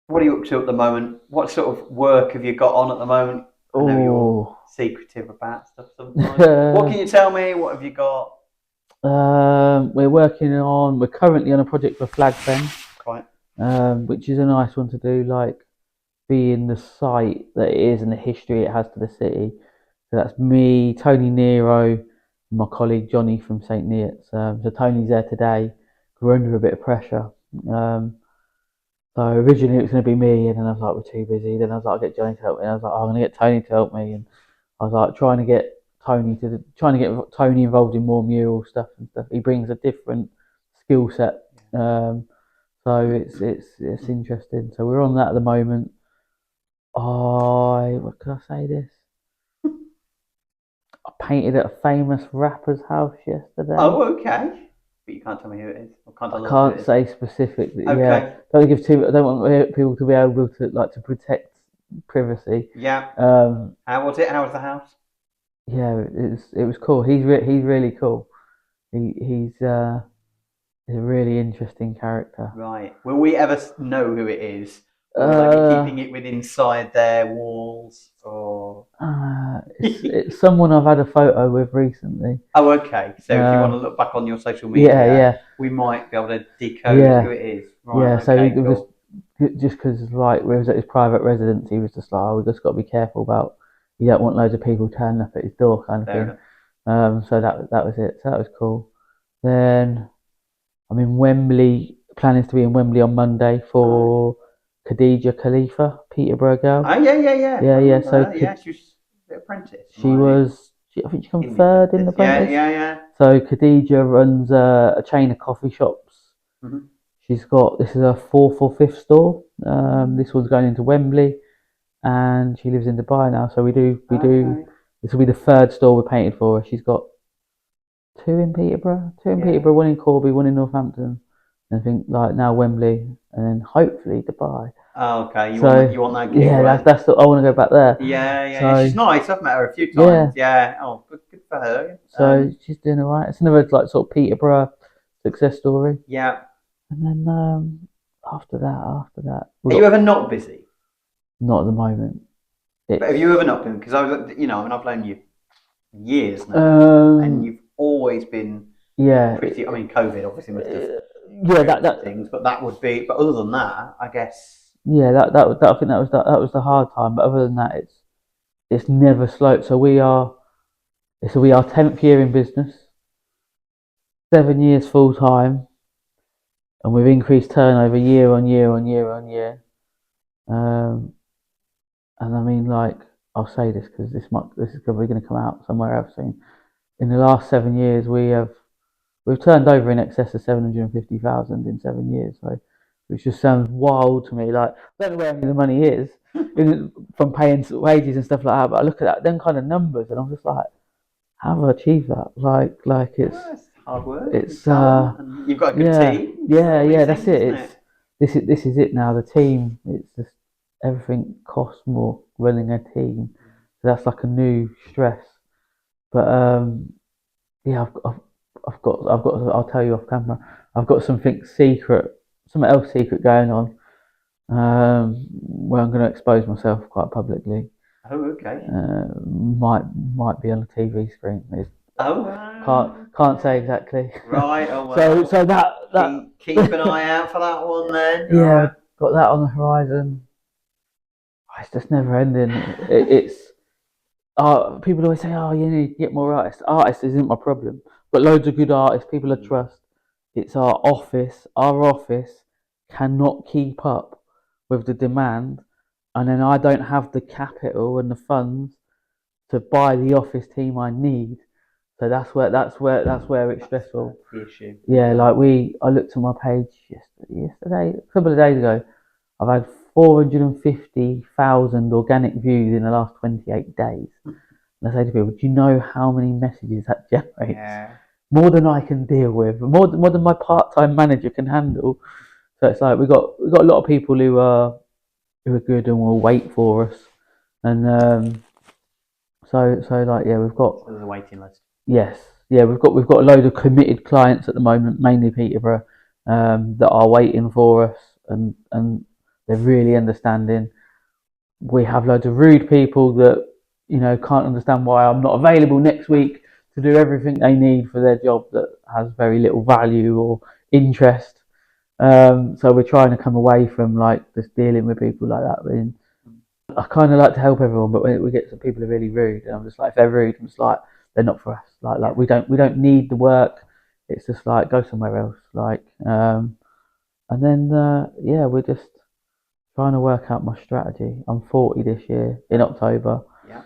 What are you up to at the moment? What sort of work have you got on at the moment? I know you're Oh, secretive about stuff sometimes. What can you tell me? What have you got? we're currently on a project for Flag Fen, Quite. which is a nice one to do, like being the site that it is and the history it has to the city. So that's me, Tony Nero, and my colleague Johnny from St. Neots. So Tony's there today. We're under a bit of pressure. Um, so originally it was going to be me, and then I was like, we're too busy. Then I was like, I'll get Johnny to help me. And I was like, I'm going to get Tony to help me, and I was like trying to get Tony involved in more mural stuff and stuff. He brings a different skill set, so it's interesting. So we're on that at the moment. I what can I say this? I painted at a famous rapper's house yesterday. Oh, okay. But you can't tell me who it is. Or can't I tell us who it can't is. say specifically. Yeah, Okay. don't give too. I don't want people to be able to to protect privacy. Yeah. Um, How was it? How was the house? yeah, it was cool. He's really cool. He's a really interesting character. Right. Will we ever know who it is? Or will they be Uh, keeping it within inside their walls? Or. it's someone I've had a photo with recently. Oh, okay. So if you want to Um, look back on your social yeah, media, yeah, we might be able to decode who yeah, it is. yeah. Right. So Okay. it was Cool. just because like we was at his private residence, he was just like, oh, we just got to be careful about you don't want loads of people turning up at his door, kind of Fair thing. enough. So that was it. So that was cool. Then I'm in Wembley. Plan is to be in Wembley on Monday Oh, for Khadija Khalifa, Peterborough girl. oh, yeah, yeah, yeah. Yeah, I yeah. remember So her. Yeah, she was the apprentice. Am she I was, I think she come in the third in the apprentice? Yeah, apprentice. yeah, yeah. So Khadija runs a chain of coffee shops. Mm-hmm. She's got this is her fourth or fifth store. This one's going into Wembley, and she lives in Dubai now. So we do. Okay. This will be the third store we painted for her. She's got two in Yeah. Peterborough, one in Corby, one in Northampton. And I think like now Wembley, and then hopefully Dubai. Oh, okay. So You want that gig, yeah, right? I want to go back there. Yeah, yeah, yeah. So She's nice. I've met her a few times. yeah, Yeah. Oh, good for her. so she's doing alright. It's another like sort of Peterborough success story. Yeah. And then after that, we Are you got ever not busy? not at the moment. But It's have you ever not been? Because I mean, I've known you years now, and um you've always been yeah pretty. I mean, COVID obviously must have yeah restricted things, but that would be. But other than that, I guess. that I think that was the hard time. But other than that, it's never slow. So we are 10th year in business, 7 years full time, and we've increased turnover year on year on year on year. Um, and I mean, like, I'll say this because this is probably going to come out somewhere else soon. In the last 7 years, we've turned over in excess of 750,000 in 7 years. So, which just sounds wild to me. Like, I don't know where any of the money is from paying wages and stuff like that. But I look at that, them kind of numbers, and I'm just like, how have I achieved that? Like Oh, it's hard work and it's talent, and you've got a good yeah, team. It's all these yeah. That's things, it. isn't It's it? this is it now. The team. It's just everything costs more running a team. So that's like a new stress. But yeah, I've got. I'll tell you off camera. I've got something else secret going on. Where I'm going to expose myself quite publicly. Oh, okay. Might be on a TV screen. Oh, Can't say okay. exactly. Right. Oh So well. so that Keep an eye out for that one then. All yeah, right. got that on the horizon. It's just never ending. It's people always say, "Oh, you need to get more artists." Artists isn't my problem. Got loads of good artists, people I Mm. trust. It's our office. Our office cannot keep up with the demand, and then I don't have the capital and the funds to buy the office team I need. So that's where it's stressful. That's the issue. Yeah, like I looked at my page yesterday, a couple of days ago. I've had 450,000 organic views in the last 28 days. And I say to people, do you know how many messages that generates? Yeah. More than I can deal with, more than my part-time manager can handle. So it's like we got a lot of people who are good and will wait for us. And so like yeah, we've got So there's a waiting list. yes, yeah, we've got a load of committed clients at the moment, mainly Peterborough, that are waiting for us, and They're really understanding. We have loads of rude people that can't understand why I'm not available next week to do everything they need for their job that has very little value or interest. So we're trying to come away from like just dealing with people like that. I kind of like to help everyone, but when we get some people who are really rude, and I'm just like, if they're rude, I'm just like, they're not for us. Like we don't need the work. It's just like go somewhere else. And then yeah, we're just trying to work out my strategy. I'm 40 this year in October. Yeah.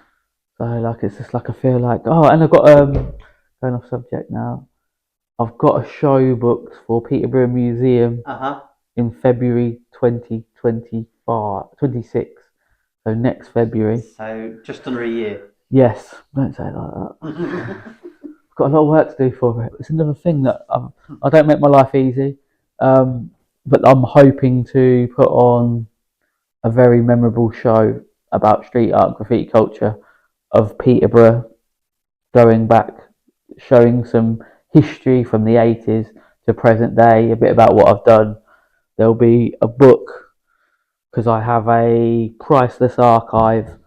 So like it's just like I feel like and I've got going off subject now. I've got a show booked for Peterborough Museum in February 2025, 26. So next February. So just under a year. Yes, don't say it like that. I've got a lot of work to do for it. It's another thing that I don't make my life easy, but I'm hoping to put on a very memorable show about street art, graffiti culture of Peterborough, going back, showing some history from the 80s to present day, a bit about what I've done. There'll be a book because I have a priceless archive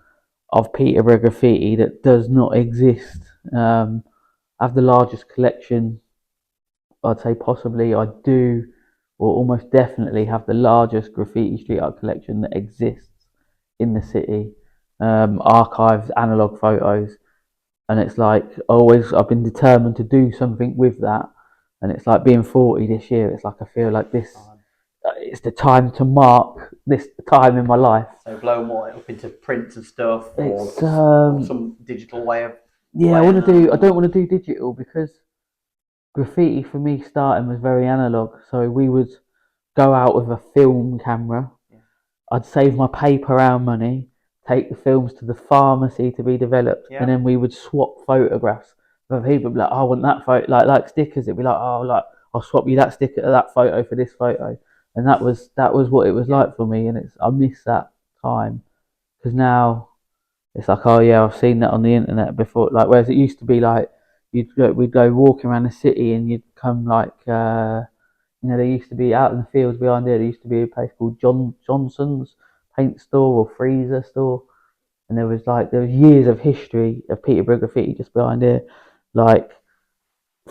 of Peterborough graffiti that does not exist. I have the largest collection, I'd say possibly I do, or almost definitely have the largest graffiti street art collection that exists in the city. Archives, analog photos, and it's like I've been determined to do something with that. And it's like being 40 this year. It's like I feel like this. It's the time to mark this time in my life. So blowing what up into prints and stuff, or It's some digital way of. Yeah, I don't want to do digital because graffiti for me starting was very analog. So we would go out with a film camera. Yeah. I'd save my paper round money, take the films to the pharmacy to be developed, and then we would swap photographs. But people would be like, oh, I want that photo, like stickers. It'd be like, oh, like I'll swap you that sticker, that photo for this photo, and that was what it was like for me. And I miss that time because now it's like, oh yeah, I've seen that on the internet before. Like whereas it used to be like we'd go walking around the city and you'd come like there used to be out in the fields behind there used to be a place called Johnson's paint store or freezer store, and there was years of history of Peterborough graffiti just behind there, like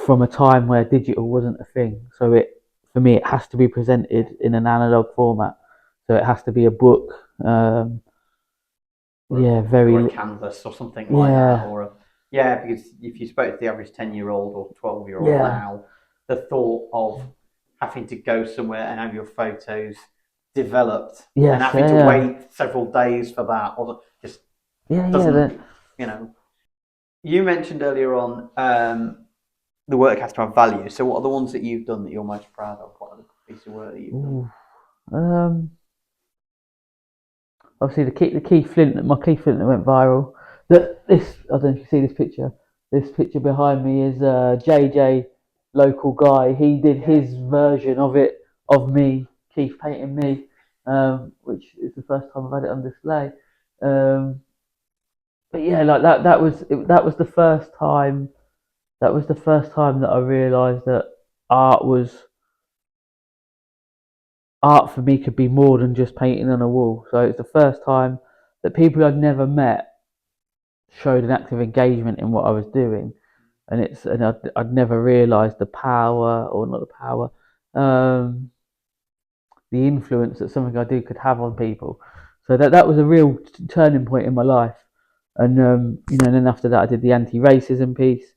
from a time where digital wasn't a thing. So for me it has to be presented in an analog format. So it has to be a book. Or a canvas or something like that, because if you spoke to the average 10-year-old or 12-year-old now, the thought of having to go somewhere and have your photos developed and having to wait several days for that, or just doesn't. You mentioned earlier on the work has to have value. So what are the ones that you've done that you're most proud of? What are the piece of work that you've done? Obviously my key flint that went viral. I don't know if you see this picture. This picture behind me is JJ, local guy. He did his version of it, of me, Keith painting me, which is the first time I've had it on display. But yeah, like that was the first time. That was the first time that I realised that art for me could be more than just painting on a wall. So it's the first time that people I'd never met showed an active engagement in what I was doing, and I'd never realised the power, or not the power, the influence that something I do could have on people. So that was a real turning point in my life. And and then after that I did the anti-racism piece,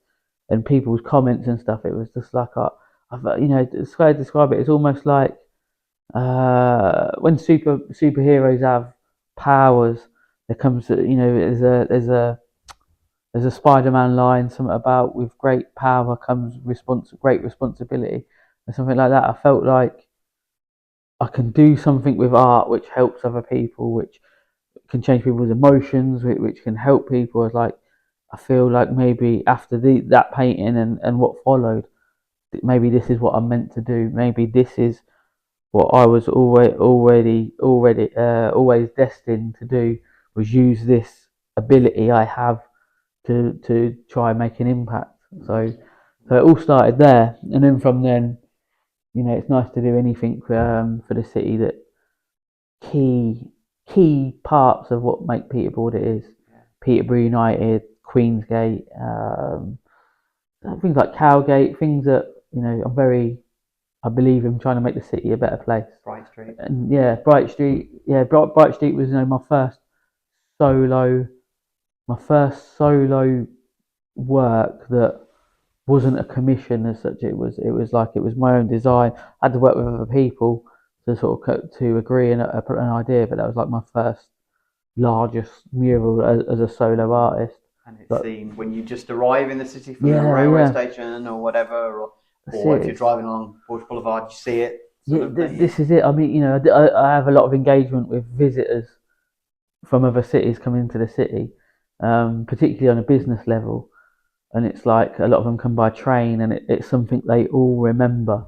and people's comments and stuff. It was just like describe it. It's almost like when superheroes have powers, there comes there's a Spider-Man line, something about with great power comes great responsibility, and something like that. I felt like I can do something with art which helps other people, which can change people's emotions, which can help people. I feel like maybe after that painting and what followed, maybe this is what I'm meant to do. Maybe this is what I was always destined to do, was use this ability I have to try and make an impact. So it all started there, and then from then, it's nice to do anything for the city that key parts of what make Peterborough what it is. Yeah. Peterborough United, Queensgate, things like Cowgate, things that I believe in trying to make the city a better place. Bright Street. And yeah, Bright Street. Yeah, Bright Street was solo, my first solo work that wasn't a commission as such. It was my own design. I had to work with other people to to agree on an idea, but that was like my first largest mural as a solo artist. And it's But seen when you just arrive in the city from the yeah, railway yeah, station or whatever, that's or if it. you're driving along Bush Boulevard, you see it. Yeah, this is it. I mean, I have a lot of engagement with visitors from other cities coming into the city, particularly on a business level. And it's like a lot of them come by train, and it's something they all remember.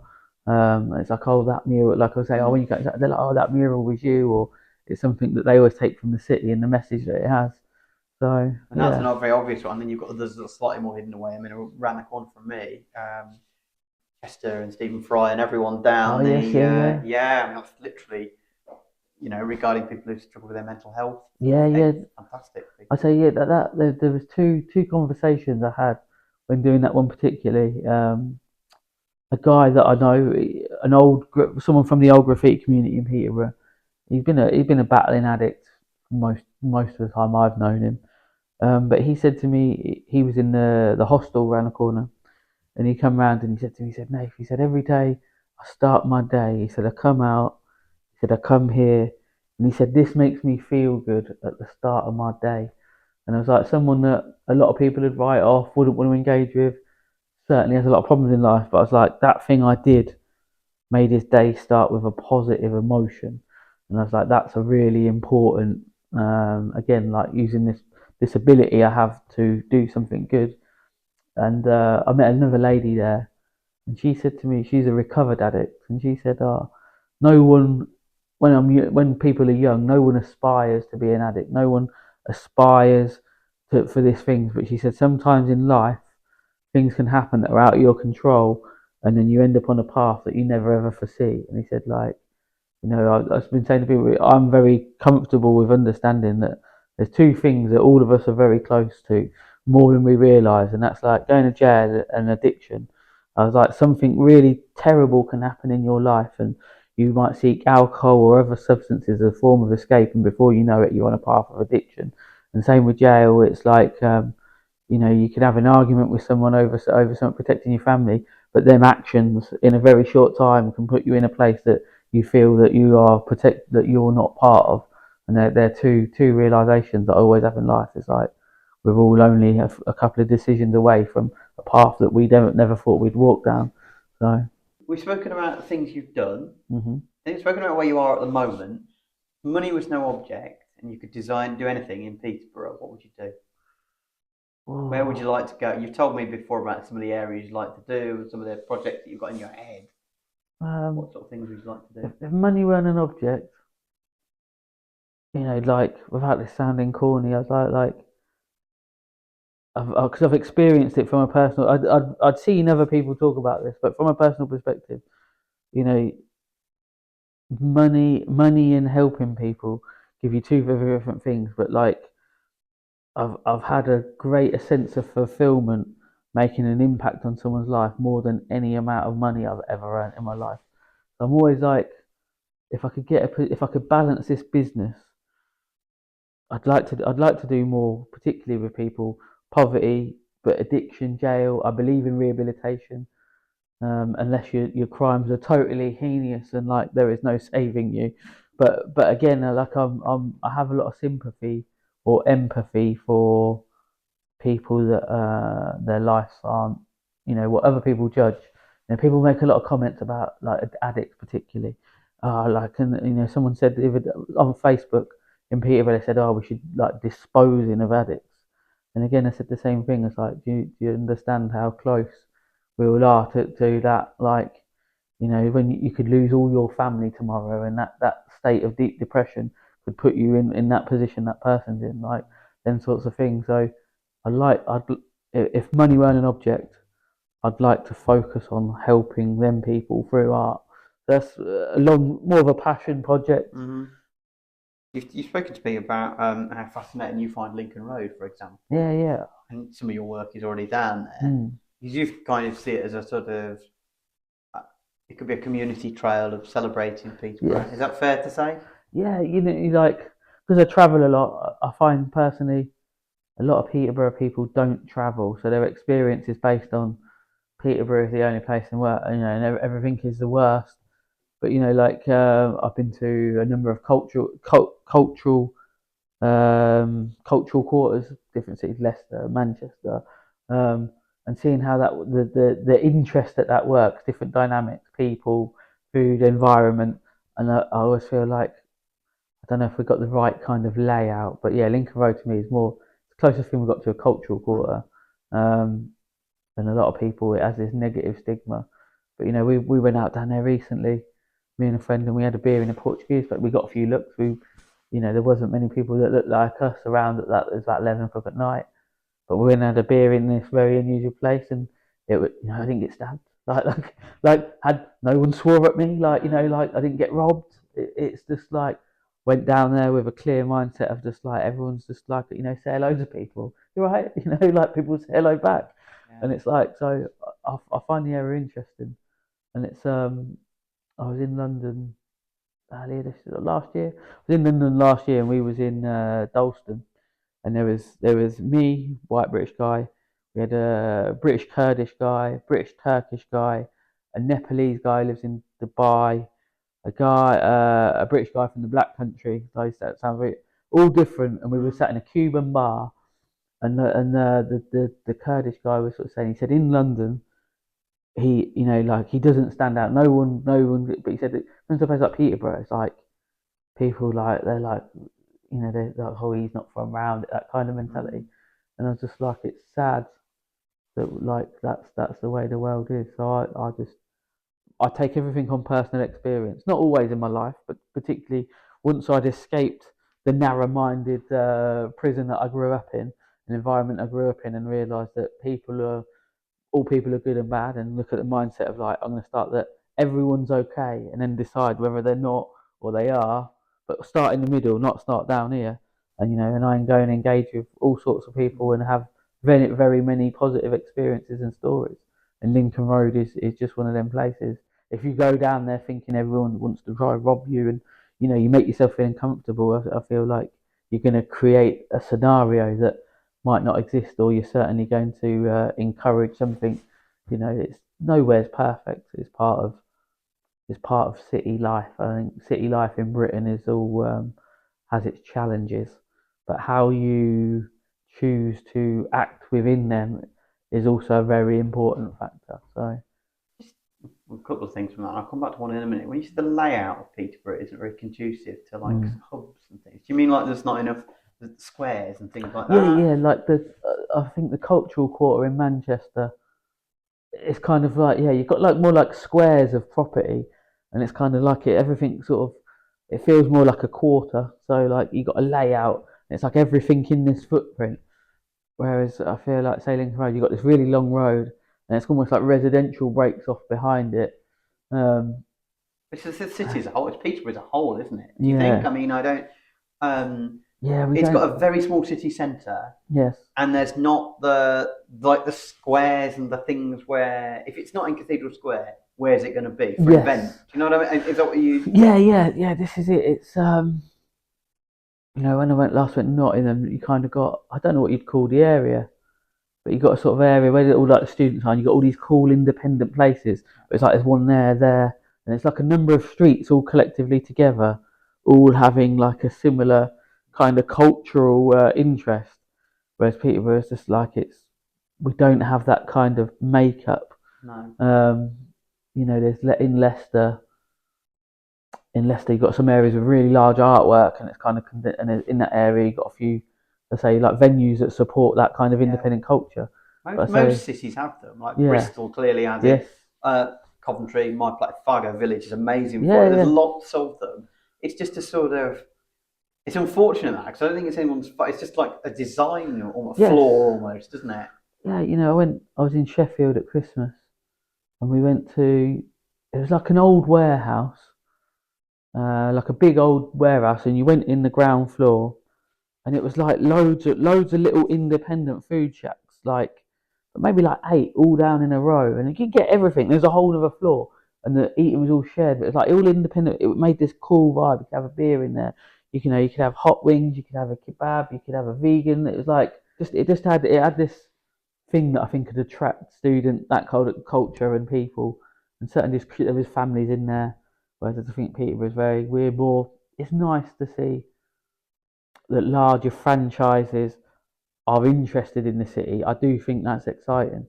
It's like, oh, that mural. Like I say, oh, when you go, they're like, oh, that mural was you, or it's something that they always take from the city and the message that it has. So and that's another very obvious one. And then you've got others that are slightly more hidden away. I mean, around the corner from me, Chester and Stephen Fry and everyone down yeah. I mean, that's literally, regarding people who struggle with their mental health. yeah. Fantastic. I say there was two conversations I had when doing that one particularly. A guy that I know, someone from the old graffiti community in Peterborough. He's been a battling addict most of the time I've known him. But he said to me he was in the hostel around the corner, and he come round and he said to me, he said, Nath, he said, every day I start my day, he said, I come out, he said, I come here, and he said, this makes me feel good at the start of my day. And I was like, someone that a lot of people would write off, wouldn't want to engage with, certainly has a lot of problems in life, but I was like, that thing I did made his day start with a positive emotion. And I was like, that's a really important, again, like using this ability I have to do something good. And I met another lady there, and she said to me, she's a recovered addict, and she said, "Oh, no one, when people are young, no one aspires to be an addict. No one aspires for these things." But she said sometimes in life, things can happen that are out of your control, and then you end up on a path that you never ever foresee. And he said, like, I've been saying to people, I'm very comfortable with understanding that there's two things that all of us are very close to, more than we realise, and that's like going to jail and addiction. I was like, something really terrible can happen in your life, and you might seek alcohol or other substances as a form of escape, and before you know it, you're on a path of addiction. And same with jail, it's like, you could have an argument with someone over something protecting your family, but them actions in a very short time can put you in a place that you feel that that you're not part of. And they're two realizations that I always have in life. It's like we're all only a couple of decisions away from a path that we never thought we'd walk down. So we've spoken about the things you've done. Mm-hmm. And you've spoken about where you are at the moment. Money was no object, and you could do anything in Peterborough. What would you do? Where would you like to go? You've told me before about some of the areas you'd like to do, some of the projects that you've got in your head. What sort of things would you like to do? If money weren't an object, like without this sounding corny, I was like, because I've experienced it from a personal. I'd seen other people talk about this, but from a personal perspective, you know, money and helping people give you two very different things. But like, I've had a greater sense of fulfillment making an impact on someone's life more than any amount of money I've ever earned in my life. So I'm always like, if I could balance this business, I'd like to do more, particularly with people poverty, but addiction, jail. I believe in rehabilitation, unless your crimes are totally heinous and like there is no saving you. But again, like I have a lot of sympathy or empathy for people that their lives aren't, what other people judge. People make a lot of comments about like addicts, particularly. And someone said on Facebook in Peterborough, they said, "Oh, we should like disposing of addicts." And again, I said the same thing. It's like, do you understand how close we all are to that? Like, when you could lose all your family tomorrow, and that state of deep depression could put you in that position that person's in, like them sorts of things. So I'd if money weren't an object, I'd like to focus on helping them people through art. That's more of a passion project. Mm-hmm. You've spoken to me about how fascinating you find Lincoln Road, for Yeah, example, yeah. and some of your work is already down there. Mm. You kind of see it as a sort of, uh, it could be a community trail of celebrating Yes. Peterborough. Is that fair to say? Yeah, you like, because I travel a lot, I find personally a lot of Peterborough people don't travel, so their experience is based on Peterborough is the only place in work, and everything is the worst. But like I've been to a number of cultural quarters, different cities, Leicester, Manchester, um, and seeing how the interest that works, different dynamics, people, food, environment, and I always feel like I don't know if we've got the right kind of layout, but yeah, Lincoln Road to me is more the closest thing we've got to a cultural quarter. Um, and a lot of people it has this negative stigma. But we went out down there recently, me and a friend, and we had a beer in a Portuguese, but we got a few looks. There wasn't many people that looked like us around at that. It was about 11 o'clock at night. But we went and had a beer in this very unusual place, and it was, I didn't get stabbed. Like, had no one swore at me. Like I didn't get robbed. It's just like went down there with a clear mindset of just like everyone's just like say hello to people. You're right, like people say hello back, Yeah. and it's like so. I find the area interesting, and it's I was in London earlier this last year. I was in London last year, and we was in Dalston, and there was me, white British guy. We had a British Kurdish guy, British Turkish guy, a Nepalese guy who lives in Dubai, a British guy from the Black Country. That sounds very all different, and we were Mm. sat in a Cuban bar, and the Kurdish guy was sort of saying, he said in London he like he doesn't stand out. No one, but he said that when it's a place like Peterborough, it's like people like they're like they're like, oh, he's not from round it, that kind of mentality. Mm. And I was just like, it's sad that like that's the way the world is. So I take everything on personal experience, not always in my life, but particularly once I'd escaped the narrow-minded prison that I grew up in, an environment I grew up in, and realised that all people are good and bad, and look at the mindset of like I'm going to start that everyone's okay, and then decide whether they're not or they are, but start in the middle, not start down here, and I can go and engage with all sorts of people and have very very many positive experiences and stories. And Lincoln Road is just one of them places. If you go down there thinking everyone wants to try and rob you, and you make yourself feel uncomfortable, I feel like you're going to create a scenario that might not exist, or you're certainly going to encourage something. It's nowhere's perfect. It's part of city life. I think city life in Britain is all has its challenges, but how you choose to act within them is also a very important factor. So Just a couple of things from that. I'll come back to one in a minute. When you say the layout of Peterborough isn't very conducive to like mm. hubs and things, do you mean like there's not enough squares and things like Yeah, that? yeah, like I think the cultural quarter in Manchester, it's kind of like yeah, you've got like more like squares of property, and it's kind of like everything sort of it feels more like a quarter. So like you got a layout, and it's like everything in this footprint. Whereas I feel like Sailing Road, you've got this really long road, and it's almost like residential breaks off behind it. Um, It's just the city as a whole. It's Peterborough as a whole, isn't it? Do you think? yeah, I mean, I don't. Um, yeah, we it's got don't. a very small city centre, Yes, and there's not the squares and the things where if it's not in Cathedral Square, where's it going to be for an event? yes, Do you know what I mean? Is that what you? yeah, yeah, yeah. This is it. It's when I last went Nottingham, you kind of got I don't know what you'd call the area, but you got a sort of area where all like the students are, and you got all these cool independent places. But it's like there's one there, and it's like a number of streets all collectively together, all having like a similar kind of cultural interest. Whereas Peterborough is just like we don't have that kind of makeup. No. Um, there's in Leicester you've got some areas with really large artwork, and it's kind of and in that area you've got a few, let's say, like venues that support that kind of Yeah. independent culture. Most But I say, most cities have them. Like yeah, Bristol clearly has yes, it. Coventry, my place, Fargo Village is amazing for it. yeah, There's yeah, lots of them. It's just a sort of. It's unfortunate that because I don't think it's anyone's. It's just like a design or a yes, flaw almost, isn't it? yeah. I was in Sheffield at Christmas, and we went to. It was like an old warehouse, like a big old warehouse, and you went in the ground floor, and it was like loads of little independent food shacks, like maybe like 8 all down in a row, and you could get everything. There's a whole other floor, and the eating was all shared, but it's like all independent. It made this cool vibe. You could have a beer in there. You could have hot wings. You could have a kebab. You could have a vegan. It was like it had this thing that I think could attract that kind of culture and people, and certainly there was families in there. Whereas I think Peterborough is we're more. It's nice to see that larger franchises are interested in the city. I do think that's exciting,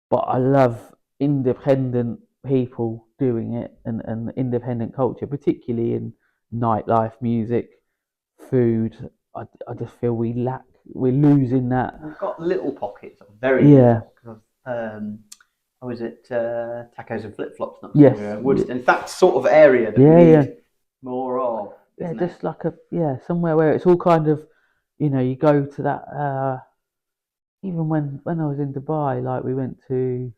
but I love independent people doing it, and independent culture, particularly in nightlife, music, food. I just feel we're losing that. We've got little pockets, very little pockets. I was at Tacos and Flip Flops not Yes. Woodstock. And that sort of area that we need more of. Just like somewhere where it's all kind of, you go to that. Even when I was in Dubai, like we went to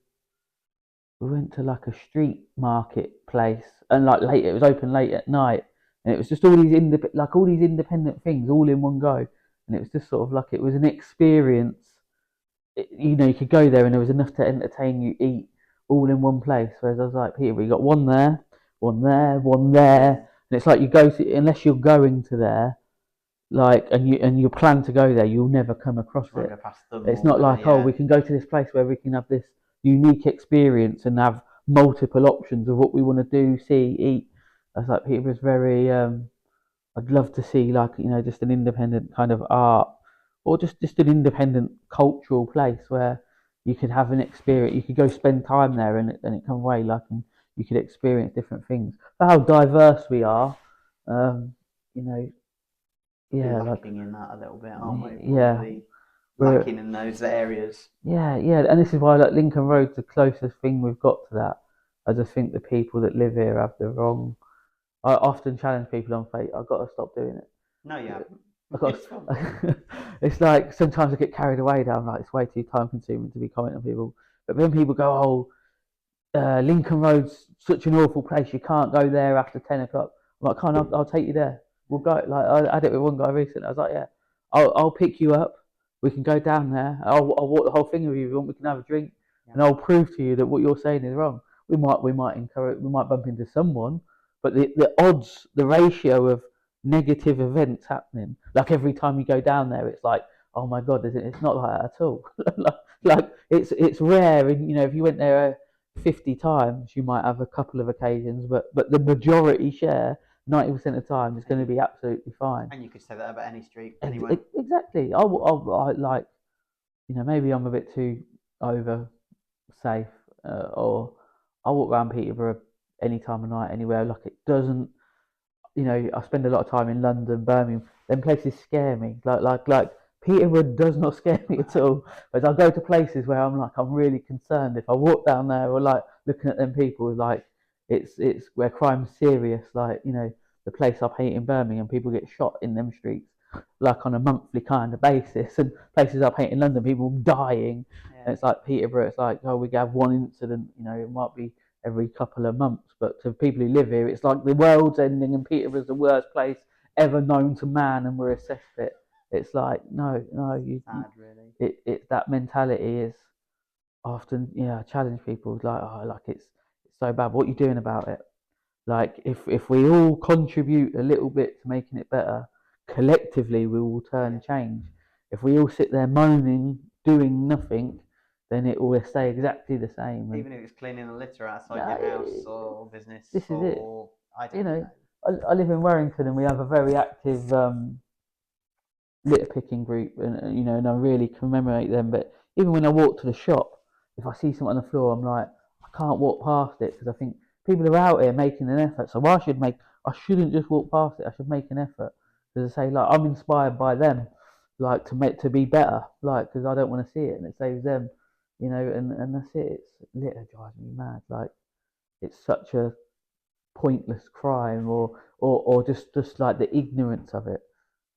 like a street market place, and like late, it was open late at night, and it was just all these independent things all in one go, and it was just sort of like it was an experience. You could go there and there was enough to entertain you, eat all in one place. Whereas I was like, Peter, we got one there, one there, one there, and it's like you go to, unless you're going to there, like, and you plan to go there, you'll never come across it. It's not like, oh, we can go to this place where we can have this unique experience and have multiple options of what we want to do, see, eat. I was like, Peterborough's very. I'd love to see, like, just an independent kind of art, or just an independent cultural place where you could have an experience. You could go spend time there, and it come away like, and you could experience different things. For how diverse we are, um, you know, yeah, lacking in that a little bit, aren't we? Yeah, lacking in those areas. Yeah, and this is why, like, Lincoln Road's the closest thing we've got to that. I just think the people that live here have the wrong. I often challenge people on fate. I've got to stop doing it. No, yeah. I've got. It's like sometimes I get carried away. Down like it's way too time consuming to be commenting on people. But then people go, "Oh, Lincoln Road's such an awful place. You can't go there after 10 o'clock." I'm like, "Can't. I'll take you there. We'll go." Like I had it with one guy recently. I was like, "Yeah, I'll pick you up. We can go down there. I'll walk the whole thing with you. If you want, we can have a drink, and I'll prove to you that what you're saying is wrong." We might bump into someone, but the odds, the ratio of negative events happening, like every time you go down there, it's like, oh my god, it's not like that at all. like it's rare, and if you went there 50 times, you might have a couple of occasions, but the majority share, 90% of the time, is going to be absolutely fine. And you could say that about any street anywhere. Exactly. I like, maybe I'm a bit too over safe, or I walk around Peterborough any time of night, anywhere. Like, it doesn't, I spend a lot of time in London, Birmingham. Them places scare me. Like Peterborough does not scare me at all. But I go to places where I'm really concerned if I walk down there, or like looking at them people, like it's where crime's serious. Like, the place I paint in Birmingham, people get shot in them streets like on a monthly kind of basis, and places I paint in London, people dying. Yeah. And it's like Peterborough, it's like, oh, we have one incident. It might be every couple of months, but to people who live here, it's like the world's ending, and Peterborough's the worst place ever known to man, and we're a cesspit. It's like, no, sad, really. It's that mentality is often, I challenge people, like, oh, like it's so bad. What are you doing about it? Like, if we all contribute a little bit to making it better, collectively we will turn change. If we all sit there moaning, doing nothing, then it will stay exactly the same. Even if it's cleaning the litter outside your house or business. This is it. I don't know. I live in Warrington, and we have a very active litter picking group, and I really commemorate them. But even when I walk to the shop, if I see something on the floor, I'm like, I can't walk past it, because I think people are out here making an effort. So I shouldn't just walk past it. I should make an effort, because I say, like, I'm inspired by them, like, to be better, like, because I don't want to see it, and it saves them, and that's it. Litter drives me mad. Like, it's such a pointless crime, or just like the ignorance of it.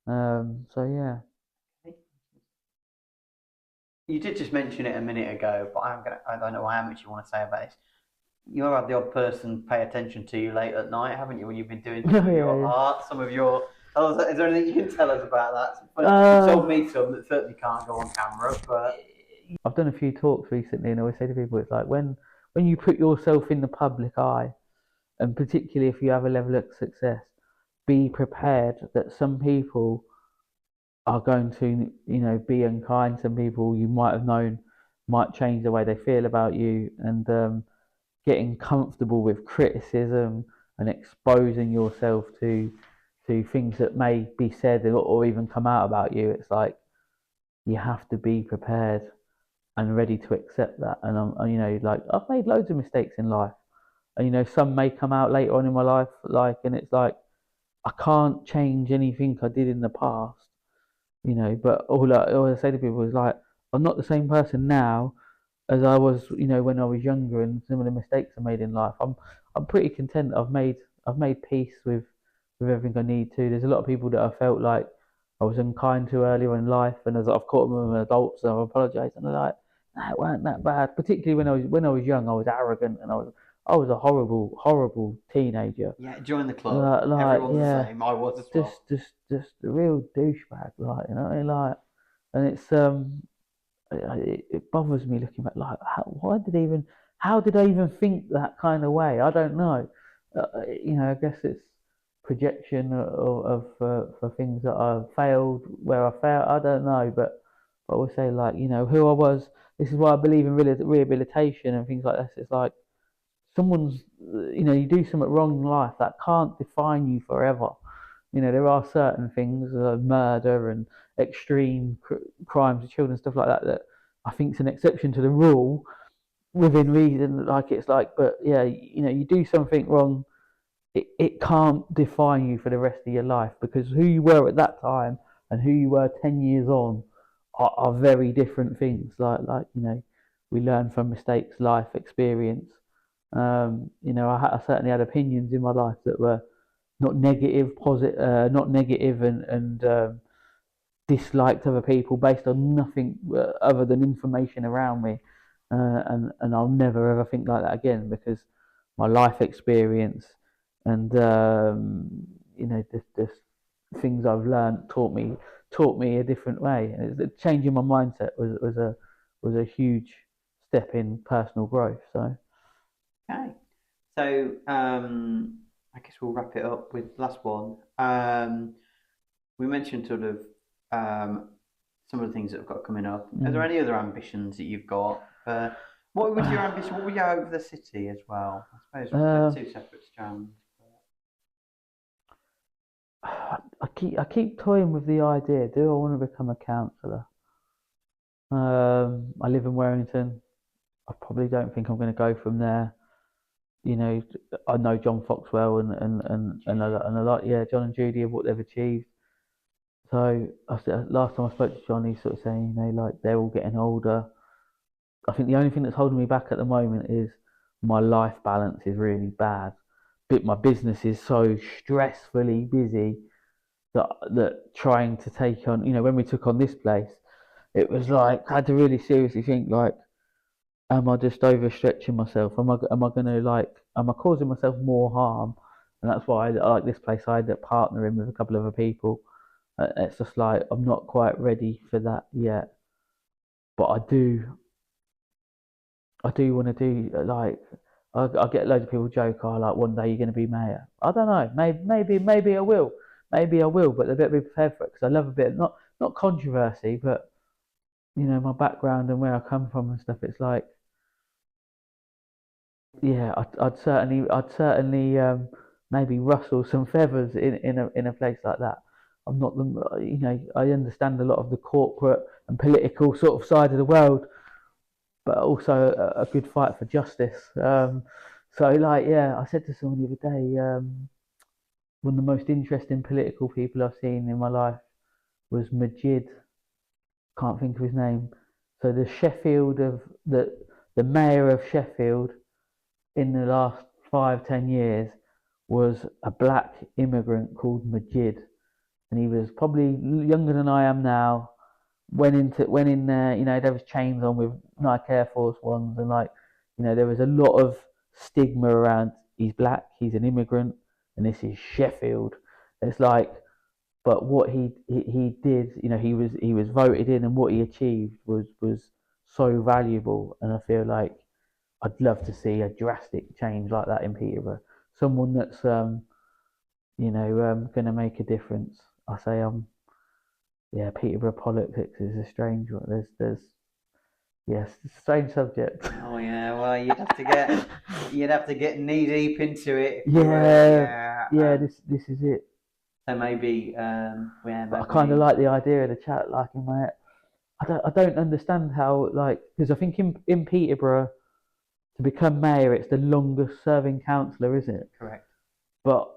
So yeah. You did just mention it a minute ago, but I don't know how much you want to say about this. you have had the odd person pay attention to you late at night, haven't you? When you've been doing some Yeah, of your yeah. art, some of your. Oh, is there anything you can tell us about that? You've Uh, told me some that certainly can't go on camera, but I've done a few talks recently, and I always say to people, it's like when you put yourself in the public eye, and particularly if you have a level of success, be prepared that some people are going to, be unkind. Some people you might have known might change the way they feel about you, and getting comfortable with criticism and exposing yourself to things that may be said or even come out about you. It's like you have to be prepared and ready to accept that. And like I've made loads of mistakes in life, and some may come out later on in my life, and it's like I can't change anything I did in the past, But all I say to people is like, I'm not the same person now as I was, when I was younger, and some of the mistakes I made in life. I'm pretty content. I've made peace with everything I need to. There's a lot of people that I felt like I was unkind to earlier in life, and as I've caught them as adults, and I've apologised, and they're like, "Nah, it weren't that bad." Particularly when I was young, I was arrogant, and I was a horrible teenager. yeah, join the club. Like Everyone's the yeah, same. I was as well. just a real douchebag, like, and it's it bothers me looking back, like, how did I even think that kind of way? I don't know. I guess it's projection of for things that I've failed, where I failed. I don't know, but I would say, like, who I was. This is why I believe in rehabilitation and things like this. It's like you do something wrong in life that can't define you forever. There are certain things, murder and extreme crimes of children, stuff like that, that I think is an exception to the rule within reason. Like, it's like, but yeah, you do something wrong, it can't define you for the rest of your life, because who you were at that time and who you were 10 years on are very different things. We learn from mistakes, life experience. I certainly had opinions in my life that were not negative, not negative, and disliked other people based on nothing other than information around me, and I'll never ever think like that again, because my life experience and the things I've learned taught me a different way. And changing my mindset was a huge step in personal growth. So. Okay. So I guess we'll wrap it up with the last one. We mentioned sort of some of the things that have got coming up. Are there any other ambitions that you've got? What was your ambition? What were you over the city as well? I suppose they're two separate strands. I keep toying with the idea. Do I want to become a counsellor? I live in Warrington. I probably don't think I'm going to go from there. You know, I know John Foxwell and a lot. Yeah, John and Judy of what they've achieved. So last time I spoke to John, he's sort of saying, like, they're all getting older. I think the only thing that's holding me back at the moment is my life balance is really bad. But my business is so stressfully busy that trying to take on, when we took on this place, it was like I had to really seriously think, like, am I just overstretching myself? Am I going to, like, am I causing myself more harm? And that's why I like this place. I had to partner in with a couple of other people. It's just like I'm not quite ready for that yet, but I do want to do, like, I get loads of people joke, "Oh, like, one day you're going to be mayor." I don't know. Maybe I will. Maybe I will, but I better be prepared for it, because I love a bit, not controversy, but my background and where I come from and stuff. It's like, yeah, I'd certainly maybe rustle some feathers in a place like that. I'm not the, I understand a lot of the corporate and political sort of side of the world, but also a good fight for justice. So, like, yeah, I said to someone the other day, one of the most interesting political people I've seen in my life was Majid. Can't think of his name. So the mayor of Sheffield in the last 5-10 years was a black immigrant called Majid, and he was probably younger than I am now. Went in there, there was chains on with Nike Air Force Ones, and, like, there was a lot of stigma around he's black, he's an immigrant, and this is Sheffield. It's like, but what he did, he was voted in, and what he achieved was so valuable. And I feel like I'd love to see a drastic change like that in Peterborough. Someone that's going to make a difference. I say yeah, Peterborough politics is a strange one. There's yes, it's a strange subject. Oh yeah, well you'd have to get knee deep into it. Yeah. This is it. So maybe, But I kind of like the idea of the chat. Like in my, I don't understand how, like, because I think in Peterborough to become mayor, it's the longest serving councillor, is it? Correct. But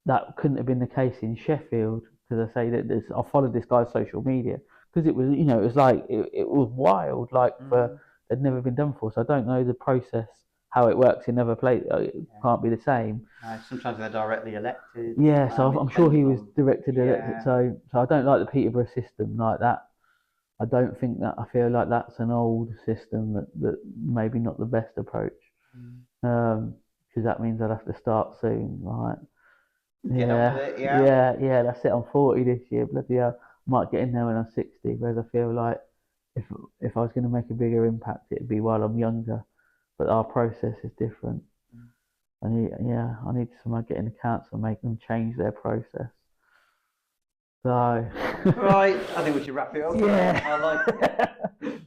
that couldn't have been the case in Sheffield, because I say that I followed this guy's social media because it was, it was like it was wild, like they'd never been done before. So I don't know the process, how it works in other places. It can't be the same. Sometimes they're directly elected. Yeah, so I'm sure he was directly elected. So I don't like the Peterborough system like that. I don't think that. I feel like that's an old system that maybe not the best approach. Because that means I'd have to start soon, right? Get on with it, yeah. That's it. I'm 40 this year. Bloody hell, I might get in there when I'm 60. Whereas I feel like if I was going to make a bigger impact, it'd be while I'm younger. But our process is different. I need someone to get in the council and make them change their process. So right, I think we should wrap it up. Yeah. I like it.